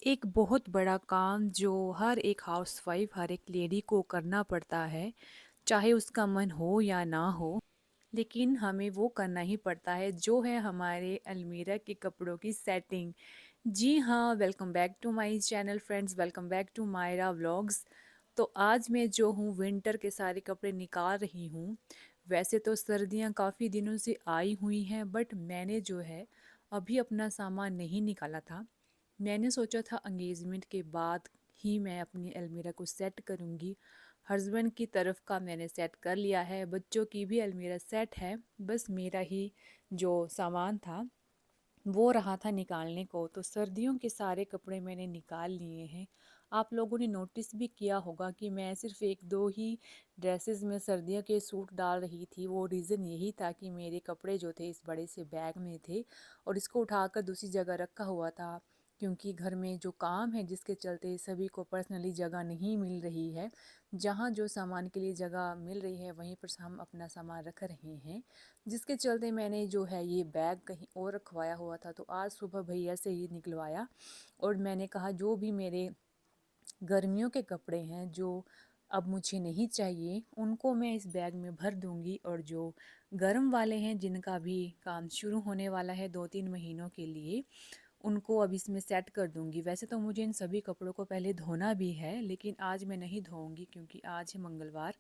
एक बहुत बड़ा काम जो हर एक हाउसवाइफ, हर एक लेडी को करना पड़ता है, चाहे उसका मन हो या ना हो, लेकिन हमें वो करना ही पड़ता है, जो है हमारे अलमीरा के कपड़ों की सेटिंग। जी हाँ, welcome back to my channel friends, welcome back to Myra vlogs. तो आज मैं जो हूँ विंटर के सारे कपड़े निकाल रही हूँ। वैसे तो सर्दियाँ काफ़ी दिनों से आई हुई हैं, बट मैंने जो है अभी अपना सामान नहीं निकाला था। मैंने सोचा था एंगेजमेंट के बाद ही मैं अपनी अलमीरा को सेट करूँगी। हस्बैंड की तरफ का मैंने सेट कर लिया है, बच्चों की भी अलमीरा सेट है। बस मेरा ही जो सामान था वो रहा था निकालने को। तो सर्दियों के सारे कपड़े मैंने निकाल लिए हैं। आप लोगों ने नोटिस भी किया होगा कि मैं सिर्फ एक दो ही ड्रेसेस में सर्दियों के सूट डाल रही थी। वो रीज़न यही था कि मेरे कपड़े जो थे इस बड़े से बैग में थे और इसको उठाकर दूसरी जगह रखा हुआ था, क्योंकि घर में जो काम है जिसके चलते सभी को पर्सनली जगह नहीं मिल रही है। जहाँ जो सामान के लिए जगह मिल रही है वहीं पर हम अपना सामान रख रहे हैं, जिसके चलते मैंने जो है ये बैग कहीं और रखवाया हुआ था। तो आज सुबह भैया से ही निकलवाया और मैंने कहा जो भी मेरे गर्मियों के कपड़े हैं जो अब मुझे नहीं चाहिए उनको मैं इस बैग में भर दूंगी, और जो गर्म वाले हैं जिनका भी काम शुरू होने वाला है 2-3 महीनों के लिए, उनको अब इसमें सेट कर दूंगी। वैसे तो मुझे इन सभी कपड़ों को पहले धोना भी है, लेकिन आज मैं नहीं धोऊंगी क्योंकि आज है मंगलवार,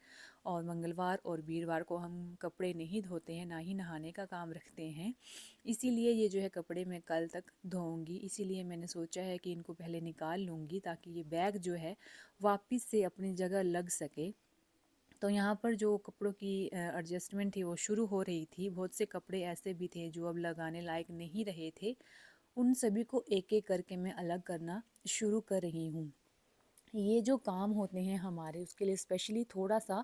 और मंगलवार और वीरवार को हम कपड़े नहीं धोते हैं, ना ही नहाने का काम रखते हैं। इसीलिए ये जो है कपड़े मैं कल तक धोऊंगी। इसीलिए मैंने सोचा है कि इनको पहले निकाल लूँगी ताकि ये बैग जो है वापस से अपनी जगह लग सके। तो यहाँ पर जो कपड़ों की एडजस्टमेंट थी वो शुरू हो रही थी। बहुत से कपड़े ऐसे भी थे जो अब लगाने लायक नहीं रहे थे। उन सभी को एक एक करके मैं अलग करना शुरू कर रही हूँ। ये जो काम होते हैं हमारे, उसके लिए स्पेशली थोड़ा सा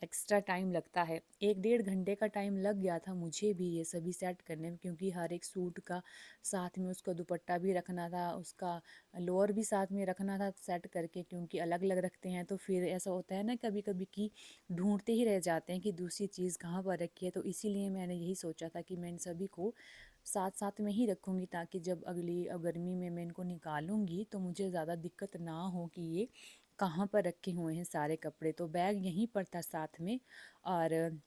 एक्स्ट्रा टाइम लगता है। 1-1.5 घंटे का टाइम लग गया था मुझे भी ये सभी सेट करने में, क्योंकि हर एक सूट का साथ में उसका दुपट्टा भी रखना था, उसका लोअर भी साथ में रखना था सेट करके, क्योंकि अलग अलग रखते हैं तो फिर ऐसा होता है ना कभी कभी कि ढूंढते ही रह जाते हैं कि दूसरी चीज़ कहाँ पर रखी है। तो इसीलिए मैंने यही सोचा था कि मैं इन सभी को साथ साथ में ही रखूँगी, ताकि जब अगली गर्मी में मैं इनको निकालूंगी तो मुझे ज़्यादा दिक्कत ना हो कि ये कहाँ पर रखे हुए हैं सारे कपड़े। तो बैग यहीं पर था साथ में, और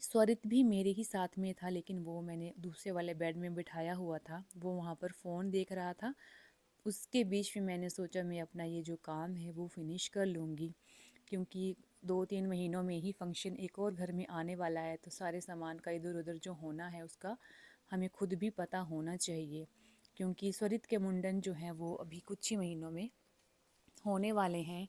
स्वरित भी मेरे ही साथ में था, लेकिन वो मैंने दूसरे वाले बेड में बिठाया हुआ था, वो वहाँ पर फ़ोन देख रहा था। उसके बीच में मैंने सोचा मैं अपना ये जो काम है वो फिनिश कर लूँगी, क्योंकि 2-3 महीनों में ही फंक्शन एक और घर में आने वाला है। तो सारे सामान का इधर उधर जो होना है उसका हमें खुद भी पता होना चाहिए, क्योंकि स्वरित के मुंडन जो हैं वो अभी कुछ ही महीनों में होने वाले हैं।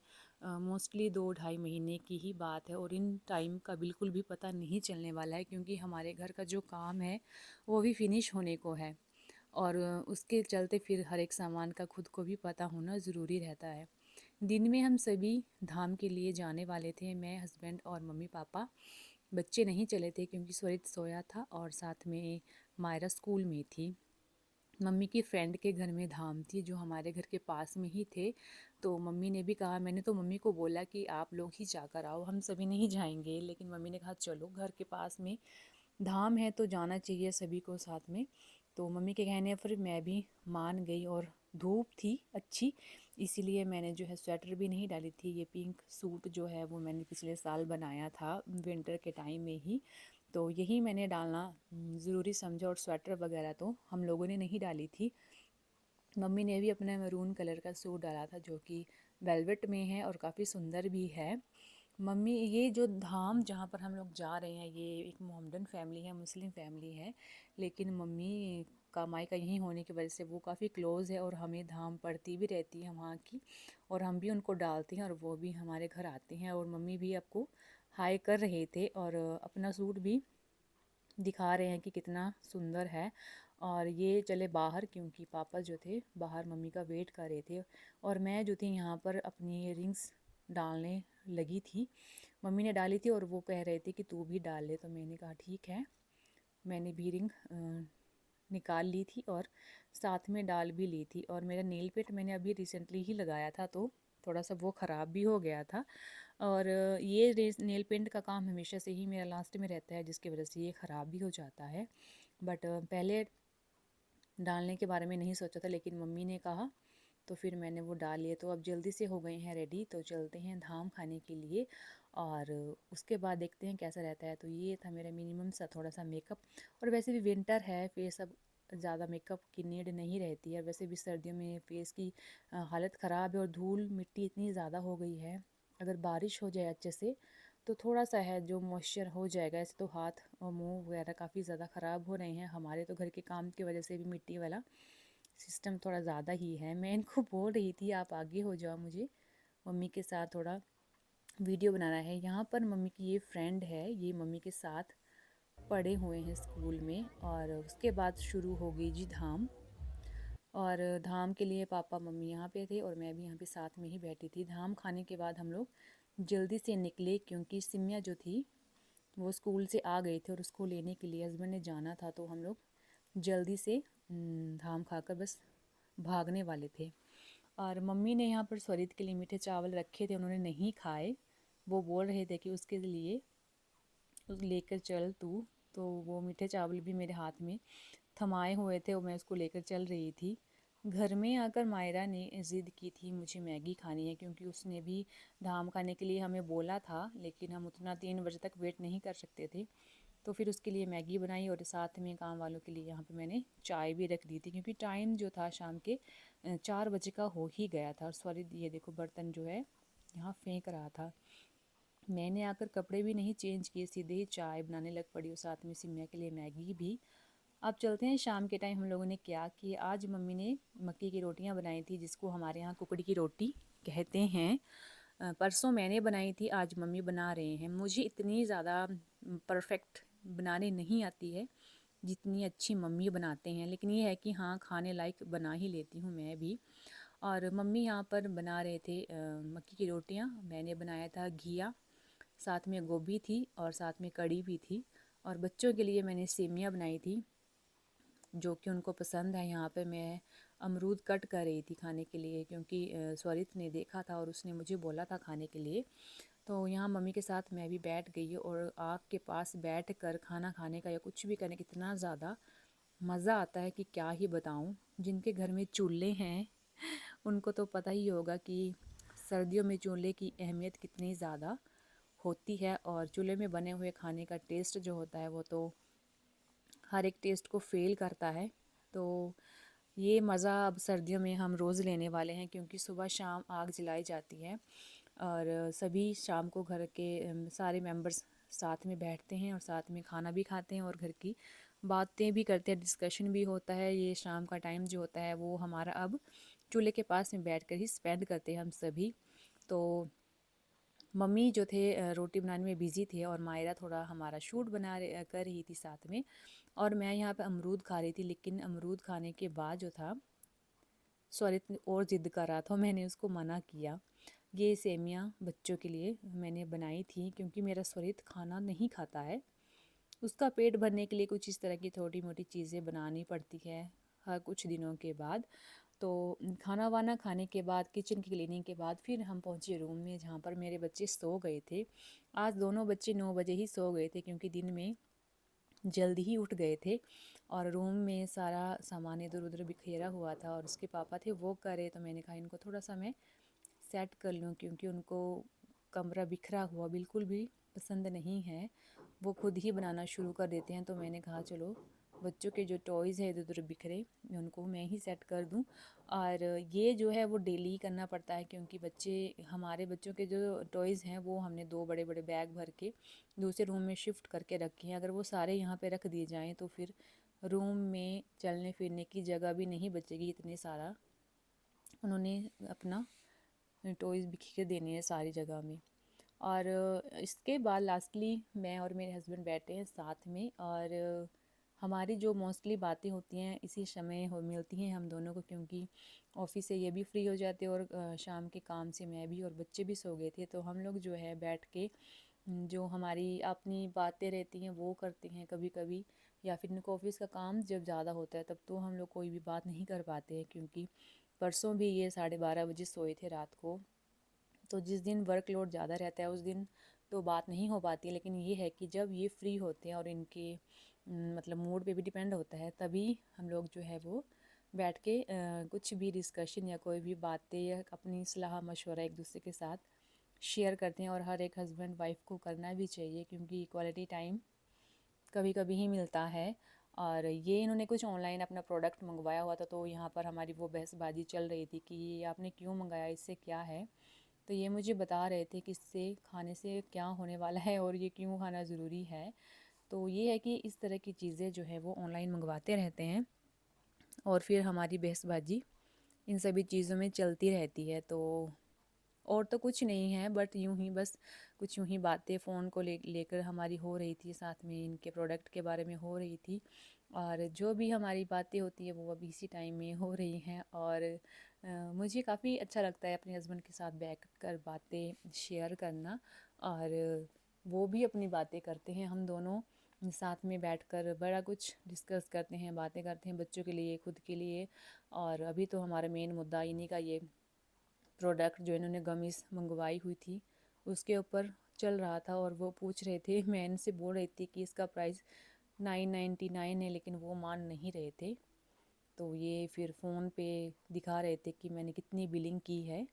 मोस्टली 2-2.5 महीने की ही बात है, और इन टाइम का बिल्कुल भी पता नहीं चलने वाला है, क्योंकि हमारे घर का जो काम है वो भी फिनिश होने को है। और उसके चलते फिर हर एक सामान का खुद को भी पता होना ज़रूरी रहता है। दिन में हम सभी धाम के लिए जाने वाले थे, मैं, हस्बैंड और मम्मी पापा। बच्चे नहीं चले थे क्योंकि स्वरित सोया था, और साथ में मायरा स्कूल में थी। मम्मी की फ्रेंड के घर में धाम थी जो हमारे घर के पास में ही थे। तो मम्मी ने भी कहा, मैंने तो मम्मी को बोला कि आप लोग ही जाकर आओ, हम सभी नहीं जाएंगे, लेकिन मम्मी ने कहा चलो घर के पास में धाम है तो जाना चाहिए सभी को साथ में। तो मम्मी के कहने पर मैं भी मान गई, और धूप थी अच्छी, इसीलिए मैंने जो है स्वेटर भी नहीं डाली थी। ये पिंक सूट जो है वो मैंने पिछले साल बनाया था विंटर के टाइम में ही, तो यही मैंने डालना ज़रूरी समझा, और स्वेटर वगैरह तो हम लोगों ने नहीं डाली थी। मम्मी ने भी अपना मैरून कलर का सूट डाला था जो कि वेलवेट में है और काफ़ी सुंदर भी है। मम्मी, ये जो धाम जहाँ पर हम लोग जा रहे हैं ये एक मोहम्मडन फैमिली है, मुस्लिम फैमिली है, लेकिन मम्मी का मायका यहीं होने की वजह से वो काफ़ी क्लोज़ है, और हमें धाम पड़ती भी रहती है वहाँ की, और हम भी उनको डालते हैं और वो भी हमारे घर आते हैं। और मम्मी भी आपको हाय कर रहे थे, और अपना सूट भी दिखा रहे हैं कि कितना सुंदर है। और ये चले बाहर, क्योंकि पापा जो थे बाहर मम्मी का वेट कर रहे थे, और मैं जो थी यहाँ पर अपनी रिंग्स डालने लगी थी। मम्मी ने डाली थी और वो कह रहे थे कि तू भी डाल ले, तो मैंने कहा ठीक है। मैंने भी रिंग निकाल ली थी और साथ में डाल भी ली थी। और मेरा नेल पेंट मैंने अभी रिसेंटली ही लगाया था, तो थोड़ा सा वो ख़राब भी हो गया था। और ये नेल पेंट का काम हमेशा से ही मेरा लास्ट में रहता है, जिसकी वजह से ये ख़राब भी हो जाता है। बट पहले डालने के बारे में नहीं सोचा था, लेकिन मम्मी ने कहा तो फिर मैंने वो डाल लिए, तो अब जल्दी से हो गए हैं रेडी, तो चलते हैं धाम खाने के लिए और उसके बाद देखते हैं कैसा रहता है। तो ये था मेरा मिनिमम सा थोड़ा सा मेकअप। और वैसे भी विंटर है, फेस अब ज़्यादा मेकअप की नीड नहीं रहती है। वैसे भी सर्दियों में फेस की हालत ख़राब है और धूल मिट्टी इतनी ज़्यादा हो गई है। अगर बारिश हो जाए अच्छे से तो थोड़ा सा है जो मॉइस्चर हो जाएगा। ऐसे तो हाथ और मुंह वगैरह काफ़ी ज़्यादा ख़राब हो रहे हैं, हमारे तो घर के काम की वजह से भी मिट्टी वाला सिस्टम थोड़ा ज़्यादा ही है। मैं इनको बोल रही थी आप आगे हो जाओ, मुझे मम्मी के साथ थोड़ा वीडियो बनाना है। यहाँ पर मम्मी की ये फ्रेंड है, ये मम्मी के साथ पढ़े हुए हैं स्कूल में। और उसके बाद शुरू हो गई जी धाम। और धाम के लिए पापा मम्मी यहाँ पे थे और मैं भी यहाँ पे साथ में ही बैठी थी। धाम खाने के बाद हम लोग जल्दी से निकले क्योंकि सिमिया जो थी वो स्कूल से आ गए थे और उसको लेने के लिए हस्बैंड ने जाना था। तो हम लोग जल्दी से धाम खाकर बस भागने वाले थे। और मम्मी ने यहाँ पर स्वरित के लिए मीठे चावल रखे थे, उन्होंने नहीं खाए। वो बोल रहे थे कि उसके लिए उस लेकर चल तू। तो वो मीठे चावल भी मेरे हाथ में थमाए हुए थे और मैं उसको लेकर चल रही थी। घर में आकर मायरा ने ज़िद की थी मुझे मैगी खानी है, क्योंकि उसने भी धाम खाने के लिए हमें बोला था, लेकिन हम उतना 3 बजे तक वेट नहीं कर सकते थे। तो फिर उसके लिए मैगी बनाई और साथ में काम वालों के लिए यहाँ पे मैंने चाय भी रख दी थी, क्योंकि टाइम जो था शाम के 4 बजे का हो ही गया था। और सॉरी, ये देखो बर्तन जो है यहाँ फेंक रहा था। मैंने आकर कपड़े भी नहीं चेंज किए, सीधे ही चाय बनाने लग पड़ी और साथ में सिमिया के लिए मैगी भी। अब चलते हैं शाम के टाइम हम लोगों ने क्या किया। आज मम्मी ने मक्की की रोटियां बनाई थी, जिसको हमारे यहाँ कुकड़ी की रोटी कहते हैं। परसों मैंने बनाई थी, आज मम्मी बना रहे हैं। मुझे इतनी ज़्यादा परफेक्ट बनाने नहीं आती है जितनी अच्छी मम्मी बनाते हैं, लेकिन ये है कि हाँ, खाने लायक बना ही लेती हूँ मैं भी। और मम्मी यहाँ पर बना रहे थे मक्की की रोटियाँ। मैंने बनाया था घिया, साथ में गोभी थी और साथ में कड़ी भी थी। और बच्चों के लिए मैंने सेमिया बनाई थी जो कि उनको पसंद है। यहाँ पे मैं अमरूद कट कर रही थी खाने के लिए, क्योंकि स्वरित ने देखा था और उसने मुझे बोला था खाने के लिए। तो यहाँ मम्मी के साथ मैं भी बैठ गई और आग के पास बैठ कर खाना खाने का या कुछ भी करने का इतना ज़्यादा मज़ा आता है कि क्या ही बताऊँ। जिनके घर में चूल्हे हैं उनको तो पता ही होगा कि सर्दियों में चूल्हे की अहमियत कितनी ज़्यादा होती है। और चूल्हे में बने हुए खाने का टेस्ट जो होता है वो तो हर एक टेस्ट को फेल करता है। तो ये मज़ा अब सर्दियों में हम रोज़ लेने वाले हैं, क्योंकि सुबह शाम आग जलाई जाती है और सभी शाम को घर के सारे मेंबर्स साथ में बैठते हैं और साथ में खाना भी खाते हैं और घर की बातें भी करते हैं, डिस्कशन भी होता है। ये शाम का टाइम जो होता है वो हमारा अब चूल्हे के पास में बैठ कर ही स्पेंड करते हैं हम सभी। तो मम्मी जो थे रोटी बनाने में बिज़ी थे और मायरा थोड़ा हमारा शूट कर रही थी साथ में। और मैं यहाँ पे अमरूद खा रही थी, लेकिन अमरूद खाने के बाद जो था स्वरित और ज़िद कर रहा था, मैंने उसको मना किया। ये सेमियाँ बच्चों के लिए मैंने बनाई थी, क्योंकि मेरा स्वरित खाना नहीं खाता है। उसका पेट भरने के लिए कुछ इस तरह की छोटी मोटी चीज़ें बनानी पड़ती है हर कुछ दिनों के बाद। तो खाना वाना खाने के बाद, किचन की क्लीनिंग के बाद फिर हम पहुँचे रूम में, जहाँ पर मेरे बच्चे सो गए थे। आज दोनों बच्चे 9 बजे ही सो गए थे, क्योंकि दिन में जल्दी ही उठ गए थे। और रूम में सारा सामान इधर उधर बिखेरा हुआ था और उसके पापा थे वो करे, तो मैंने कहा इनको थोड़ा सा मैं सेट कर लूँ, क्योंकि उनको कमरा बिखरा हुआ बिल्कुल भी पसंद नहीं है। वो खुद ही बनाना शुरू कर देते हैं। तो मैंने कहा चलो बच्चों के जो टॉयज़ है इधर उधर बिखरे, उनको मैं ही सेट कर दूं। और ये जो है वो डेली ही करना पड़ता है, क्योंकि हमारे बच्चों के जो टॉयज़ हैं वो हमने 2 बड़े बड़े बैग भर के दूसरे रूम में शिफ्ट करके रखे हैं। अगर वो सारे यहाँ पे रख दिए जाएँ तो फिर रूम में चलने फिरने की जगह भी नहीं बचेगी, इतने सारा उन्होंने अपना टॉयज़ बिखेर देने हैं सारी जगह में। और इसके बाद लास्टली मैं और मेरे हस्बैंड बैठे हैं साथ में। और हमारी जो मोस्टली बातें होती हैं इसी समय हो मिलती हैं हम दोनों को, क्योंकि ऑफिस से ये भी फ्री हो जाते हैं और शाम के काम से मैं भी, और बच्चे भी सो गए थे। तो हम लोग जो है बैठ के जो हमारी अपनी बातें रहती हैं वो करते हैं कभी कभी। या फिर इनको ऑफिस का काम जब ज़्यादा होता है तब तो हम लोग कोई भी बात नहीं कर पाते हैं, क्योंकि परसों भी ये 12:30 बजे सोए थे रात को। तो जिस दिन वर्कलोड ज़्यादा रहता है उस दिन तो बात नहीं हो पाती है। लेकिन ये है कि जब ये फ्री होते हैं और इनके मतलब मूड पे भी डिपेंड होता है, तभी हम लोग जो है वो बैठ के कुछ भी डिस्कशन या कोई भी बातें या अपनी सलाह मशवरा एक दूसरे के साथ शेयर करते हैं। और हर एक हस्बैंड वाइफ को करना भी चाहिए, क्योंकि क्वालिटी टाइम कभी कभी ही मिलता है। और ये इन्होंने कुछ ऑनलाइन अपना प्रोडक्ट मंगवाया हुआ था, तो यहाँ पर हमारी वो बहसबाजी चल रही थी कि ये आपने क्यों मंगाया, इससे क्या है। तो ये मुझे बता रहे थे कि इससे खाने से क्या होने वाला है और ये क्यों खाना ज़रूरी है। तो ये है कि इस तरह की चीज़ें जो है वो ऑनलाइन मंगवाते रहते हैं और फिर हमारी बहसबाजी इन सभी चीज़ों में चलती रहती है। तो और तो कुछ नहीं है, बट यूँ ही बस कुछ यूँ ही बातें फ़ोन को लेकर हमारी हो रही थी, साथ में इनके प्रोडक्ट के बारे में हो रही थी। और जो भी हमारी बातें होती है वो अभी इसी टाइम में हो रही हैं। और मुझे काफ़ी अच्छा लगता है अपने हस्बैंड के साथ बैठ कर बातें शेयर करना। और वो भी अपनी बातें करते हैं, हम दोनों साथ में बैठकर बड़ा कुछ डिस्कस करते हैं, बातें करते हैं बच्चों के लिए, खुद के लिए। और अभी तो हमारा मेन मुद्दा इन्हीं का ये प्रोडक्ट जो इन्होंने गमीज़ मंगवाई हुई थी उसके ऊपर चल रहा था। और वो पूछ रहे थे, मैं इनसे बोल रही थी कि इसका प्राइस 999 है, लेकिन वो मान नहीं रहे थे। तो ये फिर फ़ोन पे दिखा रहे थे कि मैंने कितनी बिलिंग की है,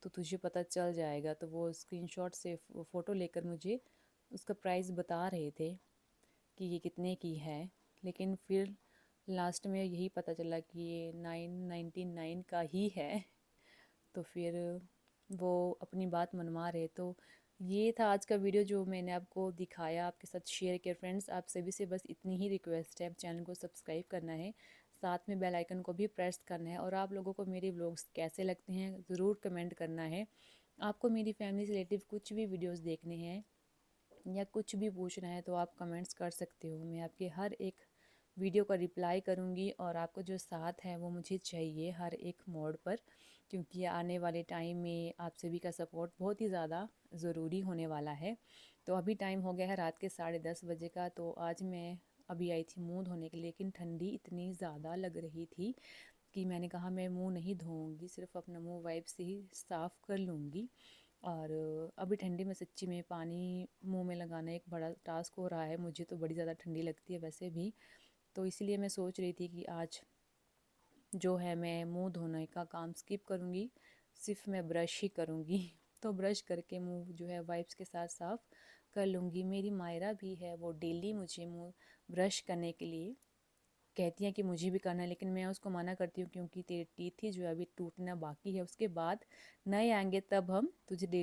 तो तुझे पता चल जाएगा। तो वो स्क्रीनशॉट से फ़ोटो लेकर मुझे उसका प्राइस बता रहे थे कि ये कितने की है। लेकिन फिर लास्ट में यही पता चला कि ये 999 का ही है। तो फिर वो अपनी बात मनवा रहे। तो ये था आज का वीडियो जो मैंने आपको दिखाया, आपके साथ शेयर किया। फ्रेंड्स, आप सभी से बस इतनी ही रिक्वेस्ट है, आप चैनल को सब्सक्राइब करना है, साथ में बेल आइकन को भी प्रेस करना है। और आप लोगों को मेरे व्लॉग्स कैसे लगते हैं ज़रूर कमेंट करना है। आपको मेरी फैमिली से रिलेटिव कुछ भी वीडियोस देखने हैं या कुछ भी पूछना है तो आप कमेंट्स कर सकते हो, मैं आपके हर एक वीडियो का रिप्लाई करूँगी। और आपको जो साथ है वो मुझे चाहिए हर एक मोड पर, क्योंकि आने वाले टाइम में आप सभी का सपोर्ट बहुत ही ज़्यादा ज़रूरी होने वाला है। तो अभी टाइम हो गया है रात के 10:30 बजे का। तो आज मैं अभी आई थी मुंह धोने के लिए, लेकिन ठंडी इतनी ज़्यादा लग रही थी कि मैंने कहा मैं मुंह नहीं धोऊंगी, सिर्फ अपना मुंह वाइप से ही साफ़ कर लूँगी। और अभी ठंडी में सच्ची में पानी मुंह में लगाना एक बड़ा टास्क हो रहा है, मुझे तो बड़ी ज़्यादा ठंडी लगती है वैसे भी। तो इसलिए मैं सोच रही थी कि आज जो है मैं मुंह धोने का काम स्किप करूँगी, सिर्फ मैं ब्रश ही करूँगी। तो ब्रश करके मुंह जो है वाइप्स के साथ साफ़ कर लूँगी। मेरी मायरा भी है, वो डेली मुझे मुंह ब्रश करने के लिए कहती हैं कि मुझे भी करना है, लेकिन मैं उसको मना करती हूँ क्योंकि तेरे टीथ ही जो है अभी टूटना बाकी है, उसके बाद नए आएंगे तब हम तुझे डेली